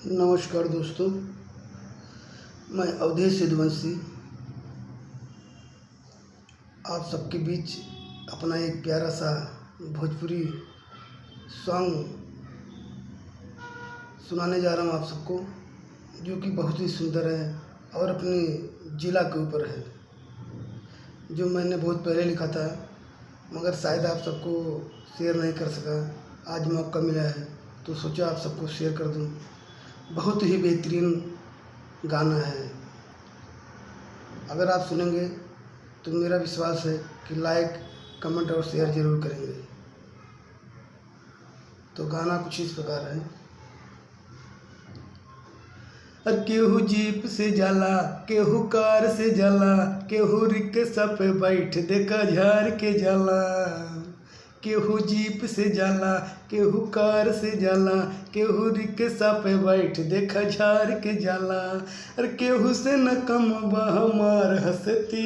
नमस्कार दोस्तों, मैं अवधेश यदुवंशी आप सबके बीच अपना एक प्यारा सा भोजपुरी सॉन्ग सुनाने जा रहा हूँ आप सबको, जो कि बहुत ही सुंदर है और अपने ज़िला के ऊपर है, जो मैंने बहुत पहले लिखा था मगर शायद आप सबको शेयर नहीं कर सका। आज मौका मिला है तो सोचा आप सबको शेयर कर दूँ। बहुत ही बेहतरीन गाना है, अगर आप सुनेंगे तो मेरा विश्वास है कि लाइक, कमेंट और शेयर ज़रूर करेंगे। तो गाना कुछ इस प्रकार है। केहू जीप से जाला, केहू कार से जाला, केहू रिक्शा पे बैठ देखा झाड़ के जाला। केहू जीप से जाला, केहू कार से जाला, केहू रिक्शा पे बैठ देखा झाड़ के जाला। अरे केहू से न कम बा हमार हंसती,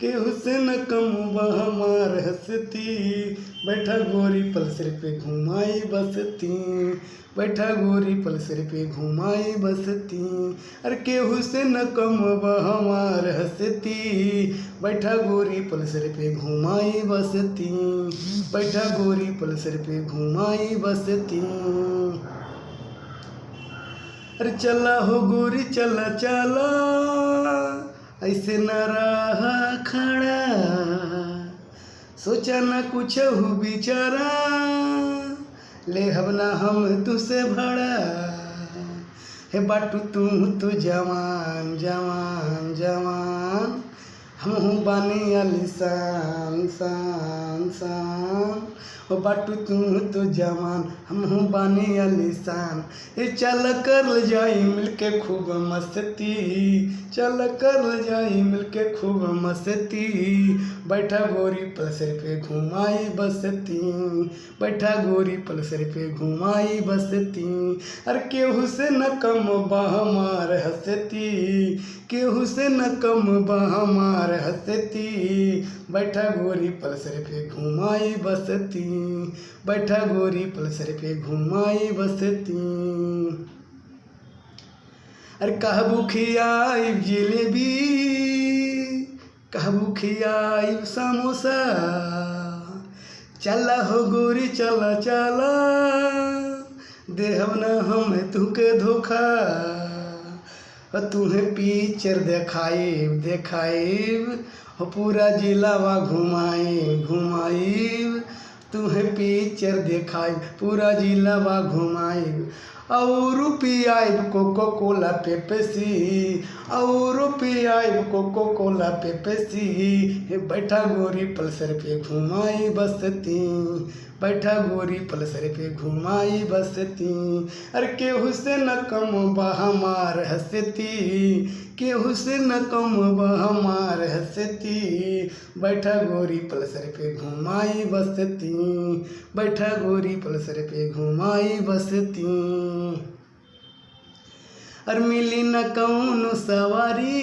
केहू से न कम बा हमार हंसती। बैठा गोरी पल्सर पे घुमाई बसती, बैठा गोरी पल्सर पे घुमाई बसती। अरे केहू से न कम बा हमार हंसती, बैठा गोरी पल्सर पे घुमाई बसती, बैठा गोरी पल्सर पे घुमाई बसती। अरे चला हो गोरी चला चला, ऐसे न रहा खड़ा, सोचा न कुछ हो बिचारा, ले हम ना हम तुसे भड़ा। हे बाटू तू तो जवान जवान जवान, हम बानी आलिशान शान शान। ओ बाटू तू तो जवान, हम बानी आलिशान। ये चल कर ले जाई मिलके खूब मस्ती, चल कर ले जाई मिलके खूब मस्ती। बैठा गोरी पल्सर पे घुमाई बसती, बैठा गोरी पल्सर पे घुमाई बसती। अरे केहू से न कम बा हमार हंसती, केहू से न कम बा हमार हंसती। बैठा गोरी पल्सर पे घुमाई बसती, बैठा गोरी पल्सर पे घुमाई बसती। अरे कहबू खियाई जिलेबी, कहबू खियाई समोसा, चला हो गोरी चला चला, देहब न हम तुके धोखा। तुम्हें पिक्चर देखाइब देखाइब, हो पूरा जिलावा घुमाइब घुमाइब। तुम्हें पिक्चर देखाइब पूरा जिलावा घुमाइब, और पियाइब कोको कोला पेप्सी, और पियाइब कोको कोला पेप्सी। हे बैठा गोरी पल्सर पे घुमाई बसती, बैठा गोरी पल्सर पे घुमाई बसती। अरे केहू से न कम बा हमार हंसती, केहू से न कम बा हमार हंसती। बैठा गोरी पल्सर पे घुमाई बसती, बैठा गोरी पल्सर पे घुमाई बसती। अरे मिली न कौनो सवारी,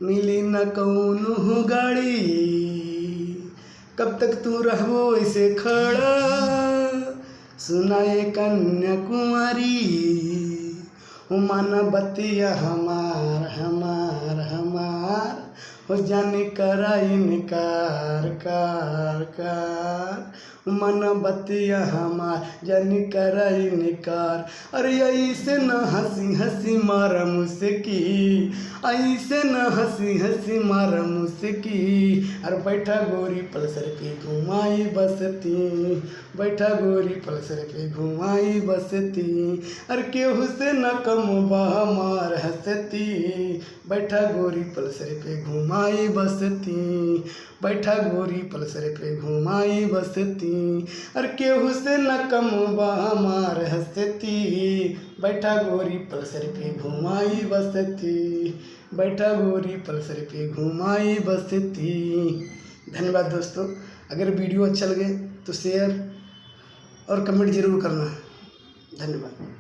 मिली न कौनो गाड़ी, कब तक तू रहबो ऐसे खड़ा, सुनाए कन्याकुमारी। माना बतिया हमार हमार हमार, हो जाने करा इनकार कार कार। मन बतिया हमार जाने करा इनकार। अरे ऐसे न हंसी हंसी मारा मुझकी, ऐसे न हंसी हंसी मारा मुझकी। अरे बैठा गोरी पल्सर पे घुमाई बसती, बैठा गोरी पल्सर पे घुमाई बसती। अरे केहू से न कम बा हमार हंसती, बैठा गोरी पल्सर पे घुमाई बसती, बैठा गोरी पल्सर पे घुमाई बसती। अरे केहू से न कम बा हमार हंसती, बैठा गोरी पल्सर पे घुमाई बसती, बैठा गोरी पल्सर पे घुमाई बसती। धन्यवाद दोस्तों, अगर वीडियो अच्छा लगे तो शेयर और कमेंट ज़रूर करना। धन्यवाद।